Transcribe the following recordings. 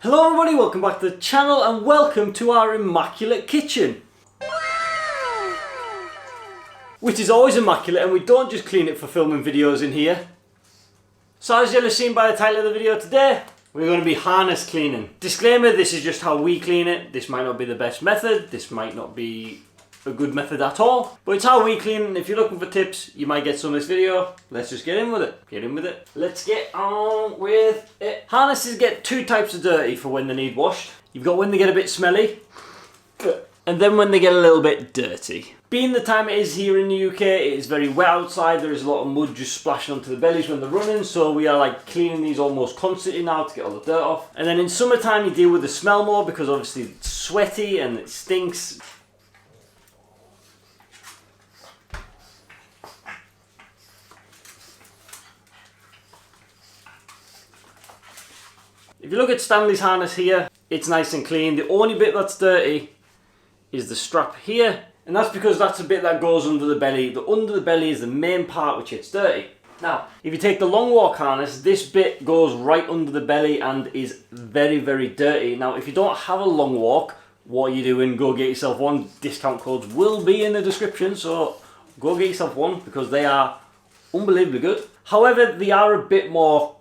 Hello everybody, welcome back to the channel and welcome to our immaculate kitchen. Which is always immaculate, and we don't just clean it for filming videos in here. So as you'll have seen by the title of the video today, we're going to be harness cleaning. Disclaimer, this is just how we clean it. This might not be the best method, this might not be a good method at all, but it's how we clean, and if you're looking for tips, you might get some of this video. Let's just get in with it. Let's get on with it. Harnesses get two types of dirty for when they need washed. You've got when they get a bit smelly, and then when they get a little bit dirty. Being the time it is here in the UK, it is very wet outside. There is a lot of mud just splashing onto the bellies when they're running, so we are like cleaning these almost constantly now to get all the dirt off. And then in summertime you deal with the smell more because obviously it's sweaty and it stinks. If you look at Stanley's harness here, it's nice and clean. The only bit that's dirty is the strap here, and that's because that's the bit that goes under the belly. The under the belly is the main part which gets dirty. Now, if you take the long walk harness, this bit goes right under the belly and is very, very dirty. Now, if you don't have a long walk, what are you doing? Go get yourself one. Discount codes will be in the description, so go get yourself one because they are unbelievably good. However, they are a bit more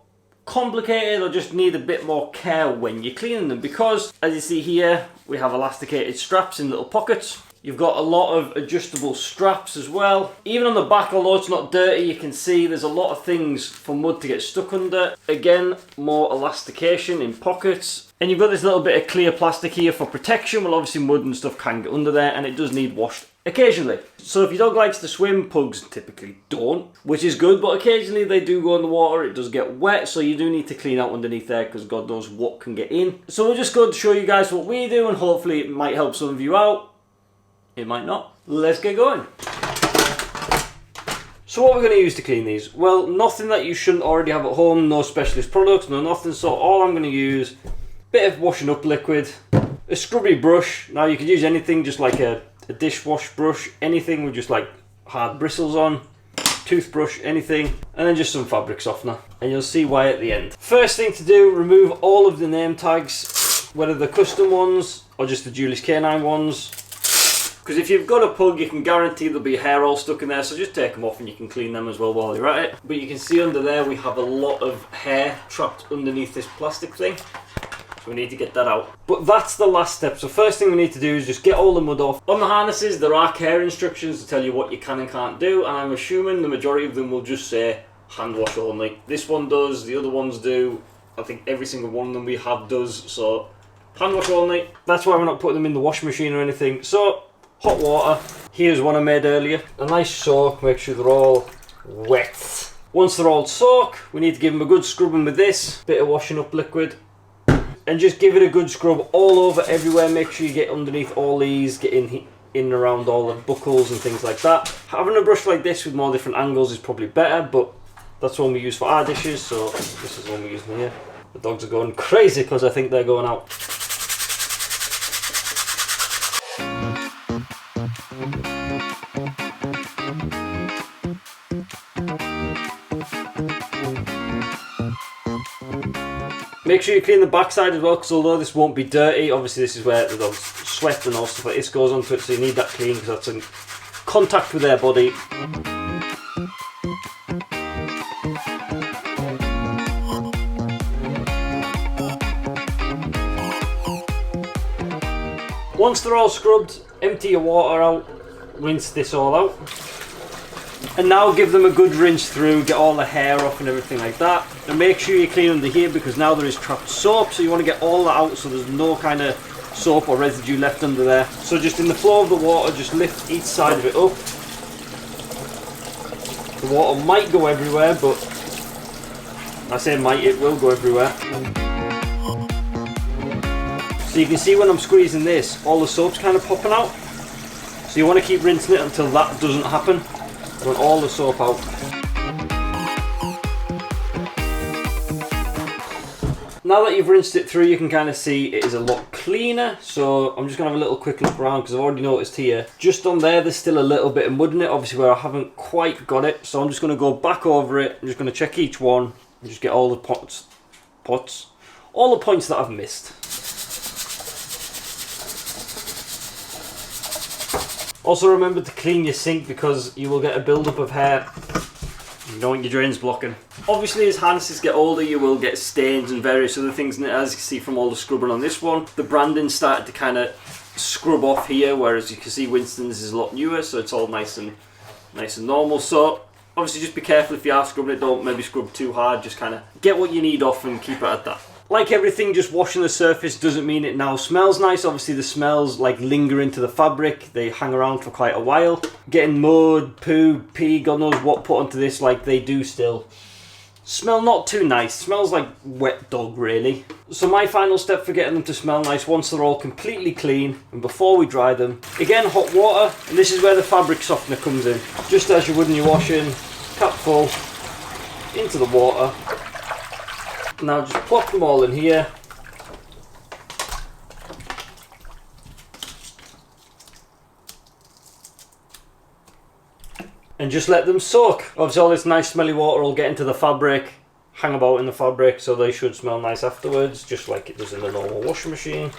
complicated or just need a bit more care when you're cleaning them, because as you see here we have elasticated straps in little pockets. You've got a lot of adjustable straps as well. Even on the back, although it's not dirty, you can see there's a lot of things for mud to get stuck under. Again, more elastication in pockets. And you've got this little bit of clear plastic here for protection. Well, obviously mud and stuff can get under there, and it does need washed occasionally. So if your dog likes to swim, pugs typically don't, which is good, but occasionally they do go in the water, it does get wet, so you do need to clean out underneath there because God knows what can get in. So we're just going to show you guys what we do, and hopefully it might help some of you out. It might not. Let's get going. So what we're going to use to clean these? Well, nothing that you shouldn't already have at home, no specialist products, no nothing, so all I'm going to use, a bit of washing up liquid, a scrubby brush. Now you could use anything, just like a dishwash brush, anything with just like hard bristles on, toothbrush, anything, and then just some fabric softener, and you'll see why at the end. First thing to do, remove all of the name tags, whether they're custom ones or just the Julius Canine ones, because if you've got a pug you can guarantee there'll be hair all stuck in there, so just take them off and you can clean them as well while you're at it. But you can see under there we have a lot of hair trapped underneath this plastic thing. We need to get that out. But that's the last step. So first thing we need to do is just get all the mud off. On the harnesses there are care instructions to tell you what you can and can't do, and I'm assuming the majority of them will just say hand wash only. This one does, the other ones do, I think every single one of them we have does, so hand wash only. That's why we're not putting them in the washing machine or anything. So hot water, here's one I made earlier. A nice soak, make sure they're all wet. Once they're all soaked, we need to give them a good scrubbing with this bit of washing up liquid. And just give it a good scrub all over everywhere. Make sure you get underneath all these, get in and around all the buckles and things like that. Having a brush like this with more different angles is probably better, but that's one we use for our dishes, so this is one we're using here. The dogs are going crazy because I think they're going out. Make sure you clean the backside as well, because although this won't be dirty, obviously this is where the dog's sweat and all stuff like this goes onto it, so you need that clean because that's in contact with their body. Once they're all scrubbed, empty your water out, rinse this all out. And now give them a good rinse through, get all the hair off and everything like that. And make sure you clean under here because now there is trapped soap, so you want to get all that out so there's no kind of soap or residue left under there. So just in the flow of the water, just lift each side of it up. The water might go everywhere, but I say might, it will go everywhere. So you can see when I'm squeezing this, all the soap's kind of popping out. So you want to keep rinsing it until that doesn't happen. Run all the soap out. Now that you've rinsed it through, you can kind of see it is a lot cleaner. So I'm just going to have a little quick look around because I've already noticed here, just on there, there's still a little bit of mud in it, obviously where I haven't quite got it. So I'm just going to go back over it. I'm just going to check each one, and just get all the all the points that I've missed. Also remember to clean your sink because you will get a build-up of hair. You don't want your drains blocking. Obviously as harnesses get older you will get stains and various other things, and as you can see from all the scrubbing on this one, the branding started to kind of scrub off here, whereas you can see Winston's is a lot newer, so it's all nice and normal. So obviously just be careful if you are scrubbing it, don't maybe scrub too hard, just kind of get what you need off and keep it at that. Like everything, just washing the surface doesn't mean it now smells nice. Obviously the smells like linger into the fabric, they hang around for quite a while. Getting mud, poo, pee, God knows what put onto this, like they do still smell not too nice. Smells like wet dog really. So my final step for getting them to smell nice, once they're all completely clean and before we dry them, again hot water, and this is where the fabric softener comes in. Just as you would in your washing, cap full, into the water. Now just plop them all in here. And just let them soak. Obviously all this nice smelly water will get into the fabric, hang about in the fabric, so they should smell nice afterwards, just like it does in the normal washing machine.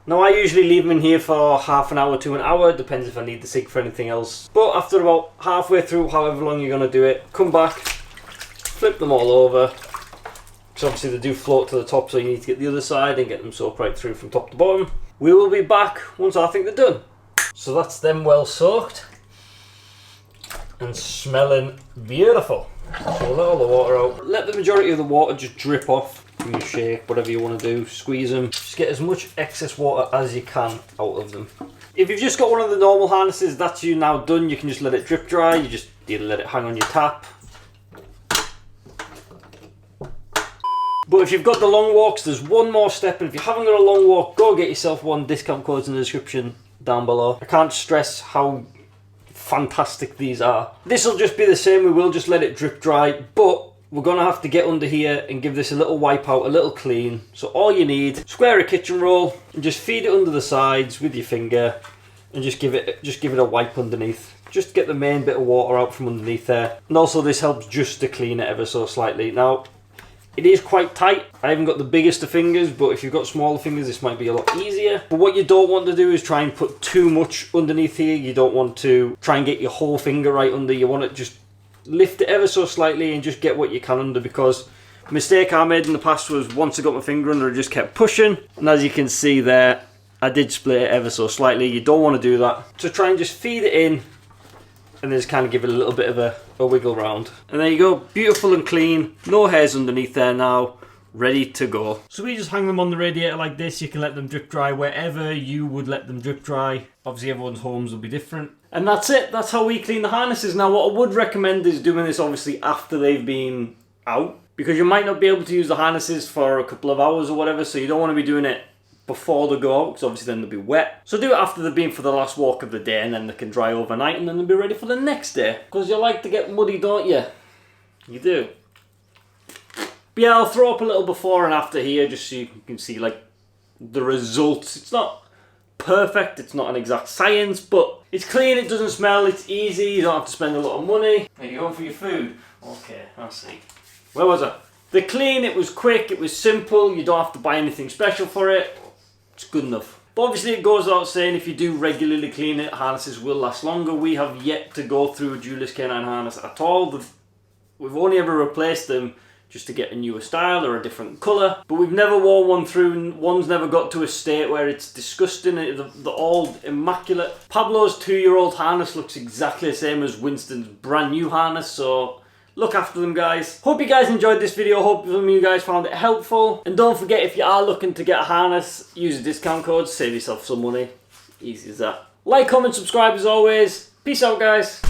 Now I usually leave them in here for half an hour to an hour, depends if I need the sink for anything else. But after about halfway through, however long you're going to do it, come back, flip them all over. So obviously they do float to the top, so you need to get the other side and get them soaked right through from top to bottom. We will be back once I think they're done. So that's them well soaked and smelling beautiful. So let all the water out. Let the majority of the water just drip off. You can shake, whatever you want to do, squeeze them. Just get as much excess water as you can out of them. If you've just got one of the normal harnesses, that's you now done. You can just let it drip dry. You just either let it hang on your tap. But if you've got the long walks, there's one more step, and if you haven't got a long walk, go get yourself one. Discount code's in the description down below. I can't stress how fantastic these are. This will just be the same, we will just let it drip dry, but we're going to have to get under here and give this a little wipe out, a little clean. So all you need, square a kitchen roll and just feed it under the sides with your finger and just give it a wipe underneath. Just get the main bit of water out from underneath there. And also this helps just to clean it ever so slightly. Now, it is quite tight. I haven't got the biggest of fingers, but if you've got smaller fingers, this might be a lot easier. But what you don't want to do is try and put too much underneath here. You don't want to try and get your whole finger right under. You want to just lift it ever so slightly and just get what you can under, because a mistake I made in the past was once I got my finger under, I just kept pushing. And as you can see there, I did split it ever so slightly. You don't want to do that. So try and just feed it in and then just kind of give it a little bit of a wiggle round. And there you go, beautiful and clean, no hairs underneath there now, ready to go. So we just hang them on the radiator like this. You can let them drip dry wherever you would let them drip dry. Obviously everyone's homes will be different. And that's it, that's how we clean the harnesses. Now what I would recommend is doing this obviously after they've been out, because you might not be able to use the harnesses for a couple of hours or whatever, so you don't want to be doing it before they go out, because obviously then they'll be wet. So do it after they've been for the last walk of the day, and then they can dry overnight, and then they'll be ready for the next day. Because you like to get muddy, don't you? You do. But yeah, I'll throw up a little before and after here, just so you can see like the results. It's not perfect, it's not an exact science, but it's clean, it doesn't smell, it's easy, you don't have to spend a lot of money. Are you going for your food? Okay, I'll see. Where was I? They're clean, it was quick, it was simple, you don't have to buy anything special for it. It's good enough. But obviously it goes without saying, if you do regularly clean it, harnesses will last longer. We have yet to go through a Julius K9 harness at all. We've only ever replaced them just to get a newer style or a different colour. But we've never worn one through, and one's never got to a state where it's disgusting. They're all immaculate. Pablo's 2-year-old harness looks exactly the same as Winston's brand new harness, so look after them, guys. Hope you guys enjoyed this video. Hope some of you guys found it helpful. And don't forget, if you are looking to get a harness, use a discount code, save yourself some money. Easy as that. Like, comment, subscribe as always. Peace out, guys.